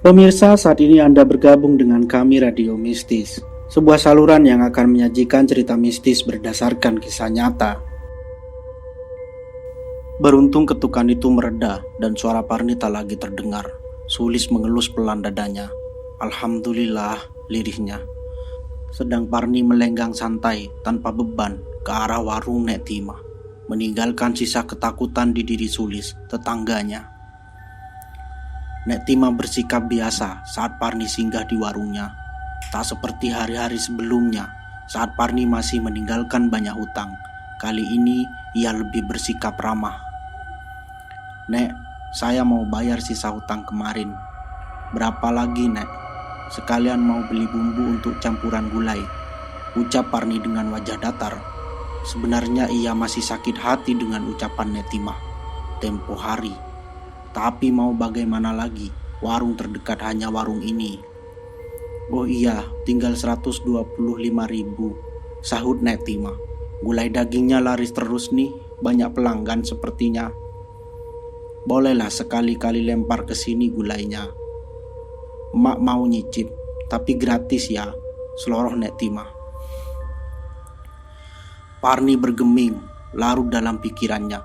Pemirsa, saat ini Anda bergabung dengan kami Radio Mistis, sebuah saluran yang akan menyajikan cerita mistis berdasarkan kisah nyata. Beruntung ketukan itu mereda dan suara Parni tak lagi terdengar. Sulis mengelus pelan dadanya. Alhamdulillah, lirihnya. Sedang Parni melenggang santai tanpa beban ke arah warung Nek Tima, meninggalkan sisa ketakutan di diri Sulis, tetangganya. Nek Tima bersikap biasa saat Parni singgah di warungnya. Tak seperti hari-hari sebelumnya saat Parni masih meninggalkan banyak hutang. Kali ini ia lebih bersikap ramah. "Nek, saya mau bayar sisa hutang kemarin." "Berapa lagi, Nek?" "Sekalian mau beli bumbu untuk campuran gulai," ucap Parni dengan wajah datar. Sebenarnya ia masih sakit hati dengan ucapan Nek Tima tempo hari. Tapi mau bagaimana lagi, warung terdekat hanya warung ini. "Oh iya, tinggal 125.000, sahut Nek Tima. "Gulai dagingnya laris terus nih, banyak pelanggan sepertinya." "Bolehlah sekali-kali lempar ke sini gulainya. Mak mau nyicip, tapi gratis ya," seloroh Nek Tima. Parni bergeming, larut dalam pikirannya.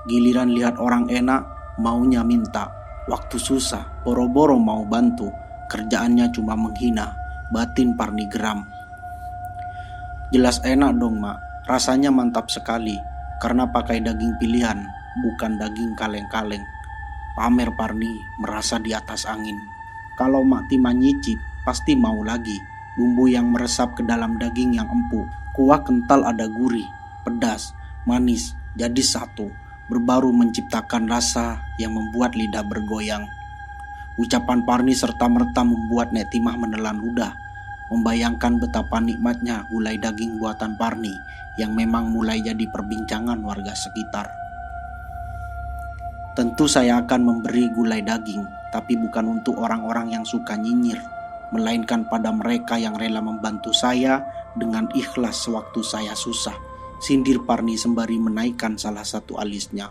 Giliran lihat orang enak, maunya minta. Waktu susah, boro-boro mau bantu, kerjaannya cuma menghina. Batin Parni geram. "Jelas enak dong, Mak. Rasanya mantap sekali, karena pakai daging pilihan, bukan daging kaleng-kaleng," pamer Parni merasa di atas angin. Kalau Mak Tima nyicip, pasti mau lagi. Bumbu yang meresap ke dalam daging yang empuk. Kuah kental ada gurih, pedas, manis, jadi satu. Berbaru menciptakan rasa yang membuat lidah bergoyang. Ucapan Parni serta-merta membuat Nek Timah menelan ludah, membayangkan betapa nikmatnya gulai daging buatan Parni yang memang mulai jadi perbincangan warga sekitar. "Tentu saya akan memberi gulai daging, tapi bukan untuk orang-orang yang suka nyinyir, melainkan pada mereka yang rela membantu saya dengan ikhlas sewaktu saya susah," sindir Parni sembari menaikkan salah satu alisnya.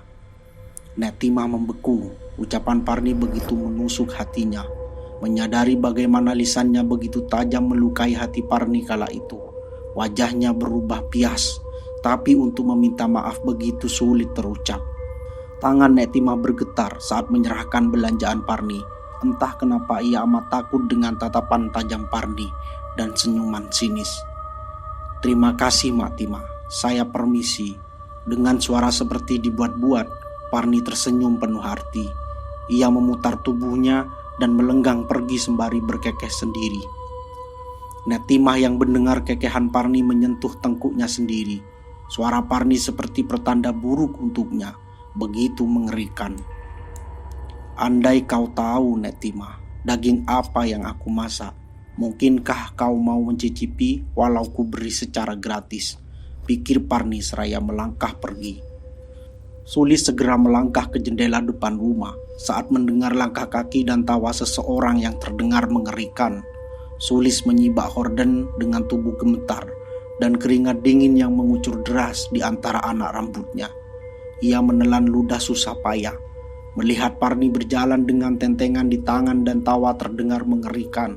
Nek Tima membeku. Ucapan Parni begitu menusuk hatinya. Menyadari bagaimana lisannya begitu tajam melukai hati Parni kala itu. Wajahnya berubah pias, tapi untuk meminta maaf begitu sulit terucap. Tangan Nek Tima bergetar saat menyerahkan belanjaan Parni. Entah kenapa ia amat takut dengan tatapan tajam Parni dan senyuman sinis. "Terima kasih, Mak Tima. Saya permisi." Dengan suara seperti dibuat-buat, Parni tersenyum penuh arti. Ia memutar tubuhnya dan melenggang pergi sembari berkekeh sendiri. Nek Timah yang mendengar kekehan Parni menyentuh tengkuknya sendiri. Suara Parni seperti pertanda buruk untuknya, begitu mengerikan. "Andai kau tahu, Nek Timah, daging apa yang aku masak, mungkinkah kau mau mencicipi walau ku beri secara gratis?" pikir Parni seraya melangkah pergi. Sulis segera melangkah ke jendela depan rumah saat mendengar langkah kaki dan tawa seseorang yang terdengar mengerikan. Sulis menyibak horden dengan tubuh gemetar dan keringat dingin yang mengucur deras di antara anak rambutnya. Ia menelan ludah susah payah. Melihat Parni berjalan dengan tentengan di tangan dan tawa terdengar mengerikan.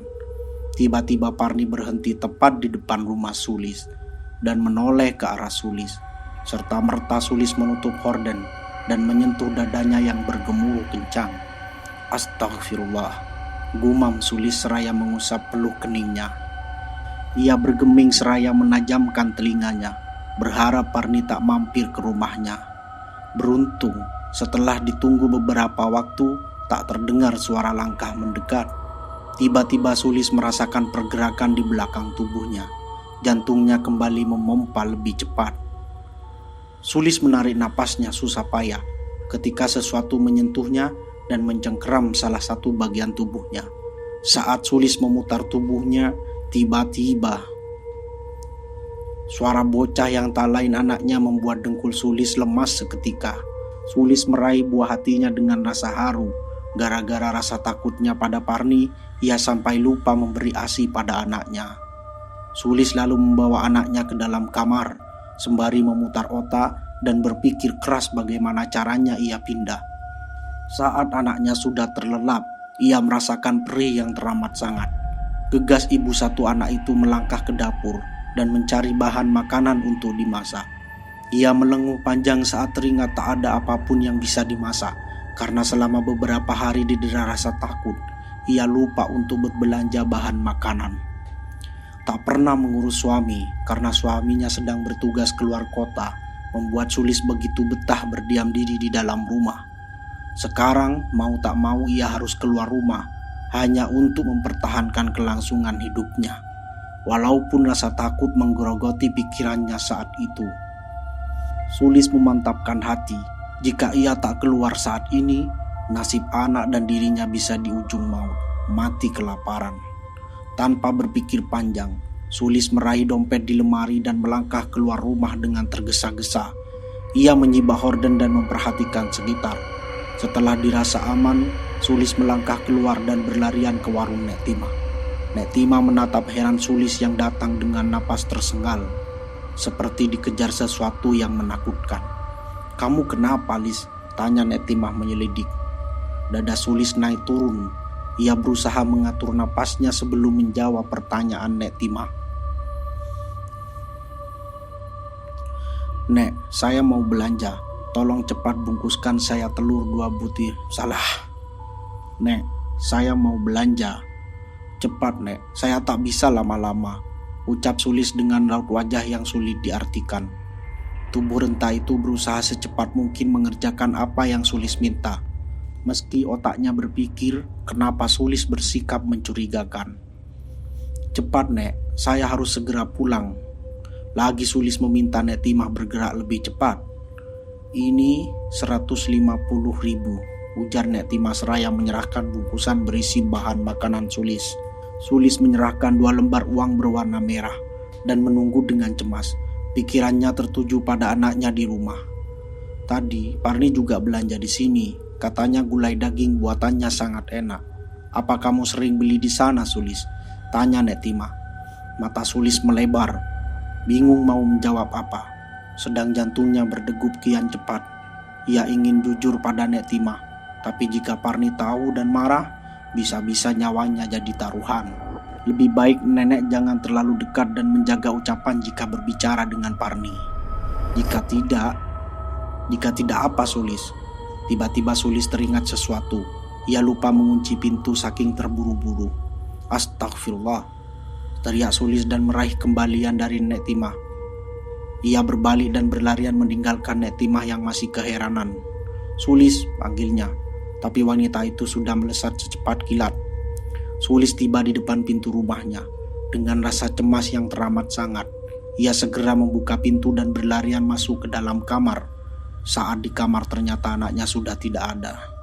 Tiba-tiba Parni berhenti tepat di depan rumah Sulis dan menoleh ke arah Sulis. Serta merta Sulis menutup horden dan menyentuh dadanya yang bergemuruh kencang. "Astagfirullah," gumam Sulis seraya mengusap peluh keningnya. Ia bergeming seraya menajamkan telinganya, berharap Parni tak mampir ke rumahnya. Beruntung, setelah ditunggu beberapa waktu, tak terdengar suara langkah mendekat. Tiba-tiba Sulis merasakan pergerakan di belakang tubuhnya. Jantungnya kembali memompa lebih cepat. Sulis menarik napasnya susah payah ketika sesuatu menyentuhnya dan mencengkeram salah satu bagian tubuhnya. Saat Sulis memutar tubuhnya, tiba-tiba suara bocah yang tak lain anaknya membuat dengkul Sulis lemas seketika. Sulis meraih buah hatinya dengan rasa haru. Gara-gara rasa takutnya pada Parni, ia sampai lupa memberi ASI pada anaknya. Sulis lalu membawa anaknya ke dalam kamar sembari memutar otak dan berpikir keras bagaimana caranya ia pindah. Saat anaknya sudah terlelap, Ia merasakan perih yang teramat sangat. Gegas ibu satu anak itu melangkah ke dapur dan mencari bahan makanan untuk dimasak. Ia melenguh panjang saat teringat tak ada apapun yang bisa dimasak, karena selama beberapa hari didera rasa takut, ia lupa untuk berbelanja bahan makanan. Tak pernah mengurus suami karena suaminya sedang bertugas keluar kota, membuat Sulis begitu betah berdiam diri di dalam rumah. Sekarang mau tak mau ia harus keluar rumah hanya untuk mempertahankan kelangsungan hidupnya. Walaupun rasa takut menggerogoti pikirannya saat itu, Sulis memantapkan hati, jika ia tak keluar saat ini, nasib anak dan dirinya bisa di ujung maut, mati kelaparan. Tanpa berpikir panjang, Sulis meraih dompet di lemari dan melangkah keluar rumah dengan tergesa-gesa. Ia menyibak horden dan memperhatikan sekitar. Setelah dirasa aman, Sulis melangkah keluar dan berlarian ke warung Nek Timah. Nek Timah menatap heran Sulis yang datang dengan napas tersengal, seperti dikejar sesuatu yang menakutkan. "Kamu kenapa, Lis?" tanya Nek Timah menyelidik. Dada Sulis naik turun. Ia berusaha mengatur napasnya sebelum menjawab pertanyaan Nek Timah. "Nek, saya mau belanja. Tolong cepat bungkuskan saya telur 2 butir." "Salah." "Nek, saya mau belanja. Cepat, Nek, saya tak bisa lama-lama," ucap Sulis dengan raut wajah yang sulit diartikan. Tubuh renta itu berusaha secepat mungkin mengerjakan apa yang Sulis minta. Meski otaknya berpikir kenapa Sulis bersikap mencurigakan. "Cepat, Nek, saya harus segera pulang." Lagi Sulis meminta Nek Timah bergerak lebih cepat. "Ini 150.000, ujar Nek Timah seraya menyerahkan bungkusan berisi bahan makanan Sulis. Sulis menyerahkan 2 lembar uang berwarna merah dan menunggu dengan cemas. Pikirannya tertuju pada anaknya di rumah. "Tadi Parni juga belanja di sini. Katanya gulai daging buatannya sangat enak. Apa kamu sering beli di sana, Sulis?" tanya Nek Timah. Mata Sulis melebar, bingung mau menjawab apa. Sedang jantungnya berdegup kian cepat. Ia ingin jujur pada Nek Timah, tapi jika Parni tahu dan marah, bisa-bisa nyawanya jadi taruhan. Lebih baik nenek jangan terlalu dekat dan menjaga ucapan jika berbicara dengan Parni. Jika tidak apa, Sulis? Tiba-tiba Sulis teringat sesuatu. Ia lupa mengunci pintu saking terburu-buru. "Astagfirullah," teriak Sulis dan meraih kembalian dari Nek Timah. Ia berbalik dan berlarian meninggalkan Nek Timah yang masih keheranan. "Sulis," panggilnya, tapi wanita itu sudah melesat secepat kilat. Sulis tiba di depan pintu rumahnya. Dengan rasa cemas yang teramat sangat, ia segera membuka pintu dan berlarian masuk ke dalam kamar. Saat di kamar ternyata anaknya sudah tidak ada.